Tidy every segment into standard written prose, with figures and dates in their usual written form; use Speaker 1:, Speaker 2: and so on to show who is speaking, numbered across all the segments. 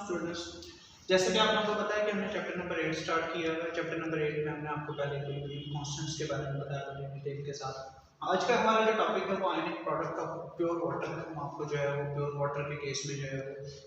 Speaker 1: Students, जैसे कि आप लोगों को पता है कि हमने चैप्टर नंबर 8 स्टार्ट किया है। चैप्टर नंबर 8 में हमने आपको पहले कॉन्स्टेंट्स के बारे में बताया था डिटेल के साथ। आज का हमारा जो टॉपिक है वो ionic product of pure water है। हम आपको जो है वो प्योर वाटर के केस में जो है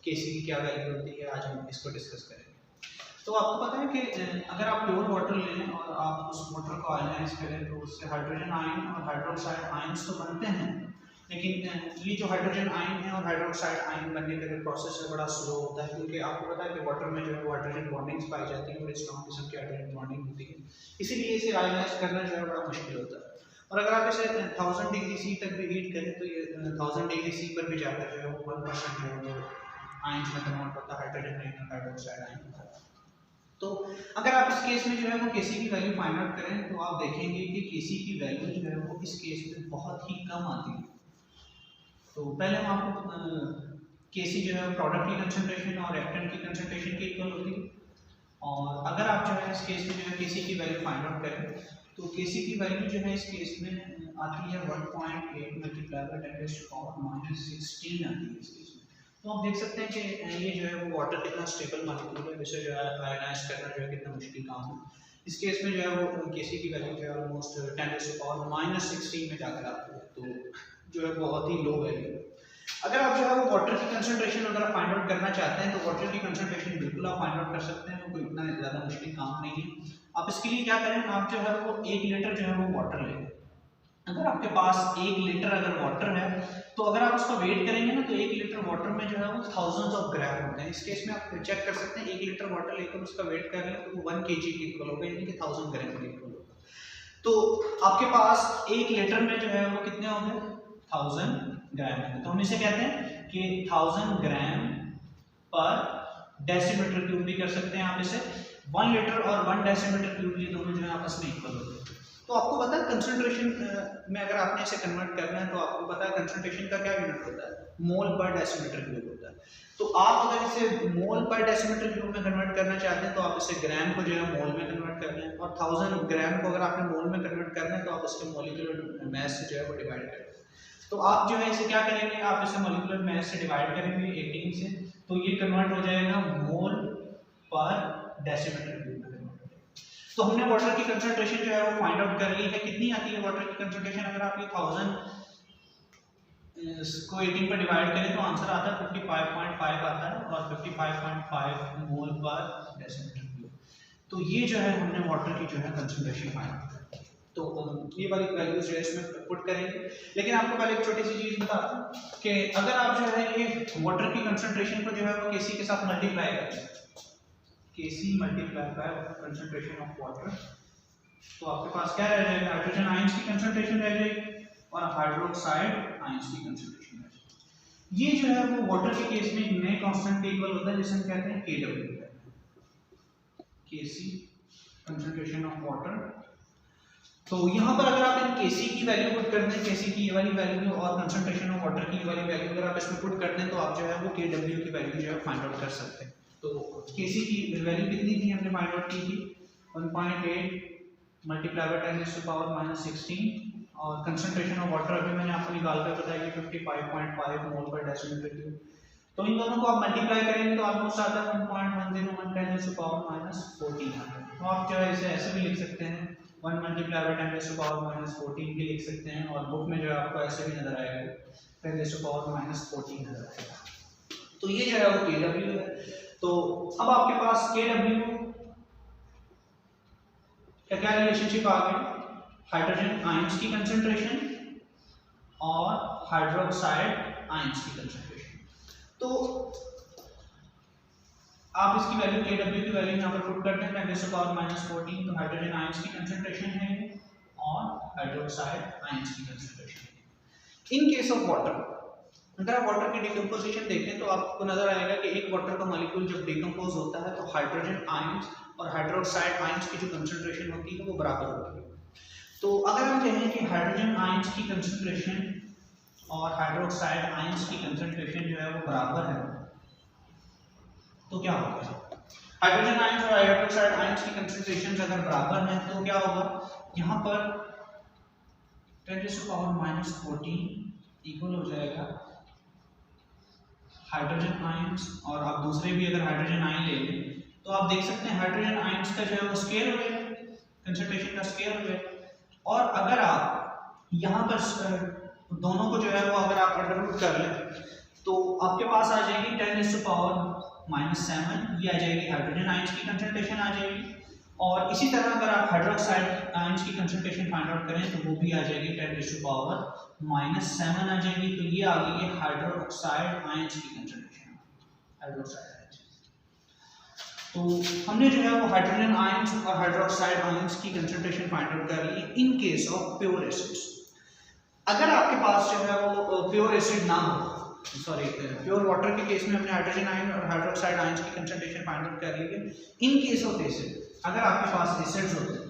Speaker 1: केसी की क्या वैल्यू होती है आज हम इसको डिस्कस करेंगे। तो आपको पता है कि अगर आप प्योर वाटर लें और आप उस वाटर को आयनाइज करें तो उससे हाइड्रोजन आयन और हाइड्रोक्साइड आयन्स तो बनते हैं, लेकिन ये जो हाइड्रोजन आयन है और हाइड्रोक्साइड आयन बनने का जो प्रोसेस है बड़ा स्लो होता है, क्योंकि आपको पता है कि वाटर में जो है हाइड्रोजन बॉन्डिंग्स पाई जाती हैं, बड़ी स्ट्रॉन्ग किस्म की हाइड्रोजन बॉन्डिंग होती है, इसीलिए इसे आयनाइज करना जो है बड़ा मुश्किल होता है। और अगर आप इसे 1000 डिग्री सी तक भी हीट करें तो ये 1000 डिग्री सी पर भी जाकर जो है वो 1% जो है वो आयन्स में कन्वर्ट होता है, हाइड्रोजन आयन और हाइड्रोक्साइड आयन होता है। तो अगर आप इस केस में जो है वो केसी की वैल्यू फाइंड आउट करें तो आप देखेंगे कि केसी की वैल्यू जो है वो इस केस में बहुत ही कम आती है। तो पहले हम आपको केसी जो है प्रोडक्ट की कंसंट्रेशन और रिएक्टेंट की कंसंट्रेशन के इक्वल होती है, और अगर आप जो है इस केस में जो है केसी की वैल्यू फाइंड आउट करें तो केसी की वैल्यू जो है इस केस में आती है 1.8 multiply by 10 to power minus 16 आती है इस केस में। तो आप देख सकते हैं कि ये जो है वो वाटर कितना स्टेबल मॉलिक्यूल है, जिसे जो है आयनाइज करना जो है कितना मुश्किल काम है। इस केस में जो है वो केसी की वैल्यू जो है ऑलमोस्ट 10 टू पावर माइनस 16 में जाकर आती है, तो जो है बहुत ही लो वैल्यू है। अगर आप जो है वो वाटर की कंसंट्रेशन अगर आप फाइंड आउट करना चाहते हैं तो वाटर की कंसंट्रेशन बिल्कुल आप फाइंड आउट कर सकते हैं, कोई इतना ज़्यादा मुश्किल काम नहीं है। आप इसके लिए क्या करें, आप जो है वो 1 लीटर जो है वो वाटर लें। अगर आपके पास 1 लीटर अगर वाटर है तो अगर आप उसका वेट करेंगे ना तो 1 लीटर वाटर में जो है वो थाउजेंड्स ऑफ ग्राम होते हैं। इस केस में आप चेक कर सकते हैं 1 लीटर वाटर लेकर उसका वेट कर लें तो वो 1 kg के इक्वल होगा, यानी कि 1000 ग्राम के इक्वल होगा। तो आपके पास 1 लीटर में जो है वो कितने होंगे, 1000 ग्राम है। तो हम इसे कहते हैं कि 1000 ग्राम पर डेसीमीटर क्यूब भी कर सकते हैं आप इसे। 1 लीटर और 1 डेसीमीटर क्यूब ये दोनों जो है आपस में इक्वल होते हैं। तो आपको पता है कंसंट्रेशन में अगर आपने इसे कन्वर्ट करना है तो आपको पता है कंसंट्रेशन का क्या यूनिट होता है, मोल पर डेसीमीटर क्यूब होता है। तो आप अगर इसे मोल पर डेसीमीटर क्यूब में कन्वर्ट करना चाहते हैं तो आप इसे ग्राम को जो है मोल में कन्वर्ट कर लें, और 1000 ग्राम को अगर आपने मोल में कन्वर्ट करना है तो आप इसके मॉलिक्यूलर मास से जो है वो डिवाइड कर लें। तो आप जो है इसे क्या करेंगे, आप इसे मॉलिक्यूलर मास से डिवाइड करेंगे 18 से, तो ये कन्वर्ट हो जाएगा मोल पर डेसीमीटर क्यूब में। तो हमने वाटर की कंसंट्रेशन जो है वो फाइंड आउट कर ली है। कितनी आती है वाटर की कंसंट्रेशन, अगर आप ये 1000 को 18 पर डिवाइड करें तो आंसर आता है 55.5 आता है, और 55.5 मोल पर डेसीमीटर क्यूब। तो ये जो है हमने वाटर की जो है कंसंट्रेशन फाइंड आउट कर। तो ये वाली वैल्यूज जो है इसमें पुट करेंगे, लेकिन आपको पहले एक छोटी सी चीज बता दूं कि अगर आप जो है ये वाटर की कंसंट्रेशन को जो है वो केसी के साथ मल्टीप्लाई करें, K C multiply by concentration of water, तो आपके पास क्या रह जाएगा, हाइड्रोजन आयंस की कंसंट्रेशन रह जाएगी और हाइड्रोक्साइड आयंस की कंसंट्रेशन रह जाएगी। ये जो है वो वाटर के केस में नए कांस्टेंट के इक्वल होता है जिसे हम कहते हैं Kw, K C concentration of water. तो यहाँ पर अगर आप इन केसी की वैल्यू पुट करते हैं, केसी की ये वाली वैल्यू और कंसंट्रेशन ऑफ वाटर की ये वाली वैल्यू अगर आप इसमें पुट करते हैं तो आप जो है वो Kw की वैल्यू जो है फाइंड आउट कर सकते हैं। तो केसी की वैल्यू कितनी थी हमने फाइंड आउट की थी 1.8 multiply by 10 to power minus 16, और कंसंट्रेशन ऑफ वाटर अभी मैंने आपको निकाल कर बताया कि 55.5 मोल पर डेसीमीटर क्यूब। तो इन दोनों को आप मल्टीप्लाई करेंगे तो ऑलमोस्ट आता है 1.101 10 टू पावर माइनस 14। तो आप जो है इसे ऐसे भी लिख सकते हैं 1 multiply by 10 to power minus 14 भी लिख सकते हैं, और बुक में जो है आपको ऐसे भी नजर आएगा 10 टू पावर माइनस 14 नजर आएगा। तो ये जो है वो Kw है। तो अब आपके पास Kw का क्या रिलेशनशिप आ गया, हाइड्रोजन आयंस की कंसंट्रेशन और हाइड्रोक्साइड आयंस की कंसंट्रेशन। तो आप इसकी वैल्यू Kw की वैल्यू यहाँ पर पुट करते हैं 10 टू पावर माइनस 14, तो हाइड्रोजन आयंस की कंसंट्रेशन है और हाइड्रोक्साइड आयंस की कंसंट्रेशन है। इन केस ऑफ वाटर, अगर आप वाटर की डिकम्पोजिशन देखें तो आपको नजर आएगा कि एक वाटर का मॉलिक्यूल जब डिकम्पोज होता है तो हाइड्रोजन आयंस और हाइड्रोक्साइड आयंस की जो कंसंट्रेशन होती है वो बराबर होती है। तो अगर हम कहें कि हाइड्रोजन आयंस की कंसंट्रेशन और हाइड्रोक्साइड आयंस की कंसंट्रेशन जो है वो बराबर है तो क्या होगा, हाइड्रोजन आयंस और हाइड्रोक्साइड आयंस की कंसंट्रेशन अगर बराबर है तो क्या होगा, यहाँ पर 10 टू पावर माइनस 14 इक्वल हो जाएगा हाइड्रोजन आयंस, और आप दूसरे भी अगर हाइड्रोजन आयन ले लें तो आप देख सकते हैं हाइड्रोजन आयंस का जो है वो स्केल हो गया, कंसंट्रेशन का स्केल हो गया। और अगर आप यहाँ पर दोनों को जो है वो अगर आप अंडर रूट कर लें तो आपके पास आ जाएगी 10⁻⁻⁷ ये आ जाएगी हाइड्रोजन आयंस की कंसंट्रेशन आ जाएगी। और इसी तरह अगर आप हाइड्रोक्साइड आयंस की कंसंट्रेशन फाइंड आउट करें तो वो भी आ जाएगी 10⁻⁻⁷ आ जाएगी। तो ये आ गई है हाइड्रोक्साइड आयंस की कंसंट्रेशन, हाइड्रोक्साइड आयंस। तो हमने जो है वो हाइड्रोजन आयंस और हाइड्रोक्साइड आयंस की कंसंट्रेशन फाइंड आउट कर ली in case of pure acids. अगर आपके पास जो है वो प्योर एसिड ना हो, सॉरी प्योर वाटर के केस में हमने हाइड्रोजन आयन और हाइड्रोक्साइड आयंस की कंसंट्रेशन फाइंड आउट कर ली है। इन केस ऑफ एसिड, अगर आपके पास एसिड्स होते हैं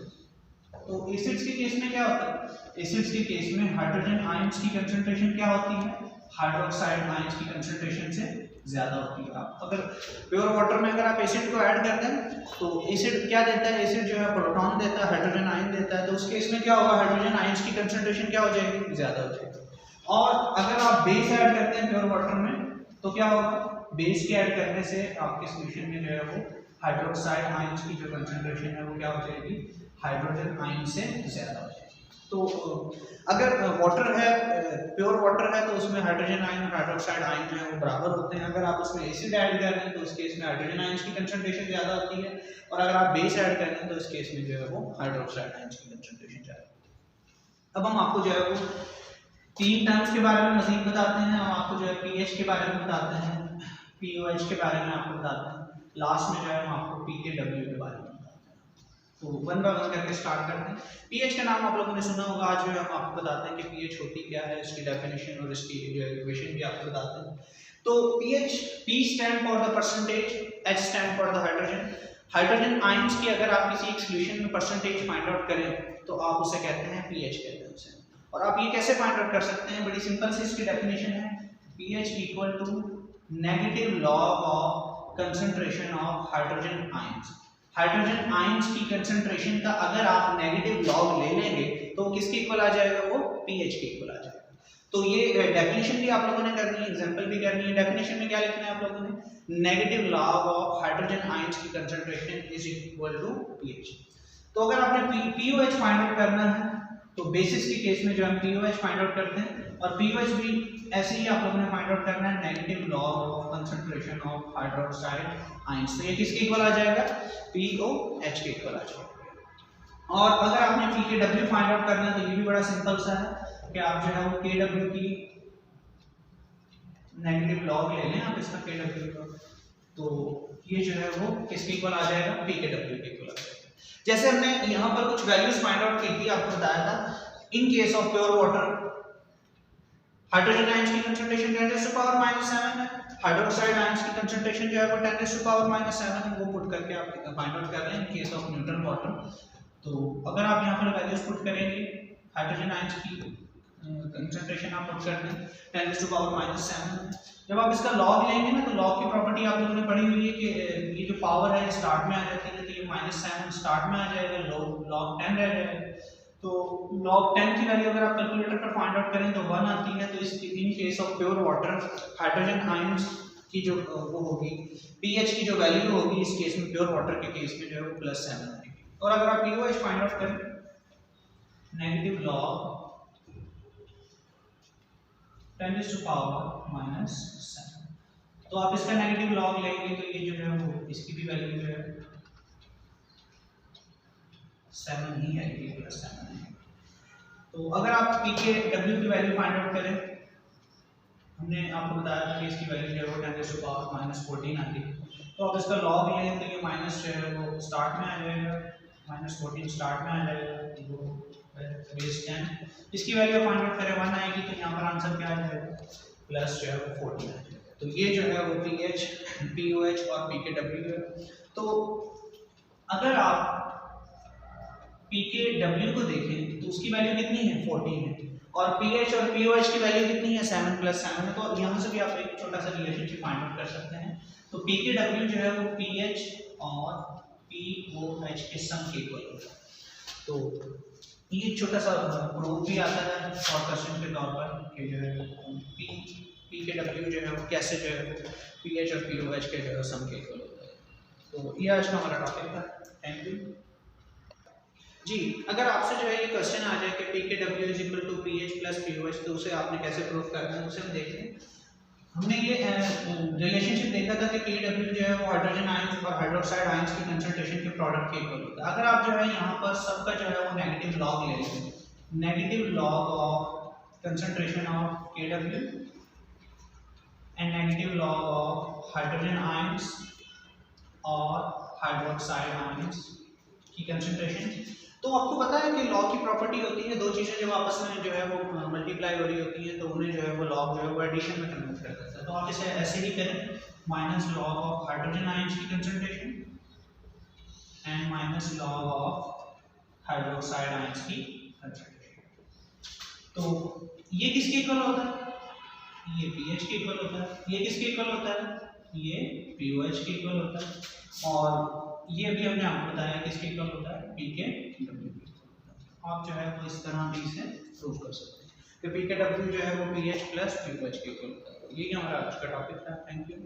Speaker 1: तो एसिड्स के केस में क्या होता है, एसिड्स के केस में हाइड्रोजन आयंस की कंसंट्रेशन क्या होती है, हाइड्रोक्साइड आयंस की कंसंट्रेशन से ज्यादा होती है। आप अगर प्योर वाटर में अगर आप एसिड को ऐड कर दें तो एसिड क्या देता है, एसिड जो है प्रोटॉन देता है, हाइड्रोजन आयन देता है। तो उस केस में क्या होगा, हाइड्रोजन आयंस की कंसंट्रेशन क्या हो जाएगी, ज्यादा हो जाएगी। और अगर आप बेस ऐड करते हैं प्योर वाटर में तो क्या होगा, बेस के ऐड करने से आपके सॉल्यूशन में जो है वो हाइड्रोक्साइड आयंस की जो कंसंट्रेशन है वो क्या हो जाएगी, हाइड्रोजन आयन से ज्यादा हो जाएगी। तो अगर वाटर है, प्योर वाटर है तो उसमें हाइड्रोजन आयन और हाइड्रोक्साइड आयन जो है वो बराबर होते हैं। अगर आप उसमें एसिड ऐड कर रहे हैं तो उस केस में हाइड्रोजन आयंस की कंसंट्रेशन ज्यादा होती है, और अगर आप बेस ऐड कर रहे हैं तो इस केस में जो है वो हाइड्रोक्साइड आयंस की कंसंट्रेशन ज्यादा होती है। अब हम आपको जो है वो तीन टर्म्स के बारे में मजीद बताते हैं। हम आपको जो है पीएच के बारे में बताते हैं, पीओएच के बारे में आपको बताते हैं, लास्ट में जो है हम आपको पीकेडब्ल्यू के बारे में बताते हैं। तो वन बाय वन करके स्टार्ट करते हैं। पीएच का नाम आप लोगों ने सुना होगा। आज जो है हम आपको बताते हैं कि पीएच होती क्या है, इसकी डेफिनेशन और इसकी जो इक्वेशन भी आपको बताते हैं। तो pH, P stand for the percentage, H stand for the hydrogen. Hydrogen ions की अगर आप किसी एक सॉल्यूशन में परसेंटेज फाइंड आउट करें तो आप उसे कहते हैं पीएच कहते हैं उसे। और आप ये कैसे फाइंड आउट कर सकते हैं, बड़ी सिंपल सी इसकी डेफिनेशन है, pH equal to negative log of concentration of hydrogen ions. Hydrogen ions की कंसंट्रेशन का अगर आप नेगेटिव लॉग ले लेंगे तो किसके इक्वल आ जाएगा, वो pH के इक्वल आ जाएगा। तो ये डेफिनेशन भी आप लोगों ने करनी है, एग्जांपल भी करनी है। डेफिनेशन में क्या लिखना है आप लोगों ने, negative log of hydrogen ions की concentration is equal to pH। तो अगर आपने pOH फाइंड आउट करना है तो बेसिस के केस में जो हम पीओएच फाइंड आउट करते हैं, और पीओएच भी ऐसे ही आप लोगों ने फाइंड आउट करना है, negative log of concentration of hydroxide ions. तो ये किसके इक्वल आ जाएगा, पीओएच के इक्वल आ जाएगा। और अगर आपने पीकेडब्ल्यू फाइंड आउट करना है तो ये भी बड़ा सिंपल सा है कि आप जो है वो केडब्ल्यू की नेगेटिव लॉग ले लें आप इसका केडब्ल्यू का, तो ये जो है वो किसके इक्वल आ जाएगा, पीकेडब्ल्यू के इक्वल आ जाएगा। जैसे हमने यहाँ पर कुछ वैल्यूज फाइंड आउट की थी, आपको बताया था इन case of pure water hydrogen ions की कंसंट्रेशन 10⁻⁷ है, हाइड्रोक्साइड आयंस की कंसंट्रेशन जो है वो 10⁻⁷ है। वो पुट करके आप फाइंड आउट कर रहे हैं इन केस ऑफ न्यूट्रल वाटर। तो अगर आप यहाँ पर वैल्यूज पुट करेंगे, हाइड्रोजन आयंस की कंसंट्रेशन आप पुट करते हैं 10⁻⁷। जब आप इसका लॉग लेंगे ना तो लॉग की प्रॉपर्टी आप लोगों ने पढ़ी हुई है कि ये जो पावर है स्टार्ट में आ जाती है, तो ये -7 स्टार्ट में आ जाएगा, लॉग 10 रह जाएगा। तो log 10 की वैल्यू अगर आप कैलकुलेटर पर फाइंड आउट करें तो 1 आती है। तो इस इन case of pure water hydrogen ions की जो वो होगी pH की जो वैल्यू होगी इस केस में प्योर वाटर के केस में जो है वो +7 आएगी। और अगर आप pOH फाइंड आउट करें नेगेटिव लॉग 10⁻⁻⁷, तो आप इसका नेगेटिव लॉग लेंगे तो ये जो है वो इसकी भी वैल्यू जो है 7 ही आएगी, +7 है। तो अगर आप pKw की वैल्यू फाइंड आउट करें, हमने आपको बताया था कि इसकी वैल्यू जो है वो 10⁻⁻14 आती है। तो आप इसका लॉग लें तो ये माइनस जो है वो स्टार्ट में आ जाएगा, -14 स्टार्ट में आ जाएगा, वो बेस 10। इसकी वैल्यू फाइंड आउट करें 1 आएगी, तो यहाँ पर आंसर क्या आ जाएगा, प्लस जो है वो 14 आ जाएगा। तो ये जो है वो pH, pOH और pKw है। तो अगर आप pKw को देखें तो उसकी वैल्यू कितनी है, 14 है, और pH और pOH की वैल्यू कितनी है, 7 + 7 है। तो यहाँ से भी आप एक छोटा सा रिलेशनशिप फाइंड आउट कर सकते हैं। तो pKw जो है वो pH और pOH के सम के इक्वल होगा। तो ये छोटा सा प्रूफ भी आता है शॉर्ट क्वेश्चन के तौर पर कि जो है पी के डब्ल्यू जो है वो कैसे जो है वो पी एच और पी ओ एच के जो है सम के इक्वल होता है। तो ये आज का हमारा टॉपिक था। थैंक यू जी। अगर आपसे जो है ये क्वेश्चन आ जाए कि पी के डब्ल्यू is equal to p H plus p O H, तो उसे आपने कैसे प्रूव करना है उसे हम देखते हैं। हमने ये रिलेशनशिप देखा था कि पी डब्ल्यू जो है वो हाइड्रोजन आयंस और हाइड्रोक्साइड आयंस की कंसंट्रेशन के प्रोडक्ट के इक्वल होता है। अगर आप जो है यहाँ पर सबका जो है वो नेगेटिव लॉग ले लें, negative log of concentration of K W and negative log of hydrogen ions और हाइड्रोक्साइड आयंस की कंसंट्रेशन, तो आपको पता है कि लॉग की प्रॉपर्टी होती है, दो चीज़ें जब आपस में जो है वो मल्टीप्लाई हो रही होती हैं तो उन्हें जो है वो लॉग जो है वो एडिशन में कन्वर्ट कर देता है। तो आप इसे ऐसे ही करें, minus log of hydrogen ions की concentration and minus log of hydroxide ions की कंसंट्रेशन। तो ये किसके इक्वल होता है? ये पीएच के इक्वल होता है। ये किसके इक्वल होता है? ये पीओएच के इक्वल होता है। और ये भी हमने आपको बताया किसके इक्वल होता है? पी के डब्ल्यू के इक्वल होता है। आप जो है वो इस तरह भी इसे प्रूव कर सकते हैं कि पी के डब्ल्यू जो है वो पीएच प्लस पीओएच के इक्वल होता है। यही हमारा आज का टॉपिक था। Thank you.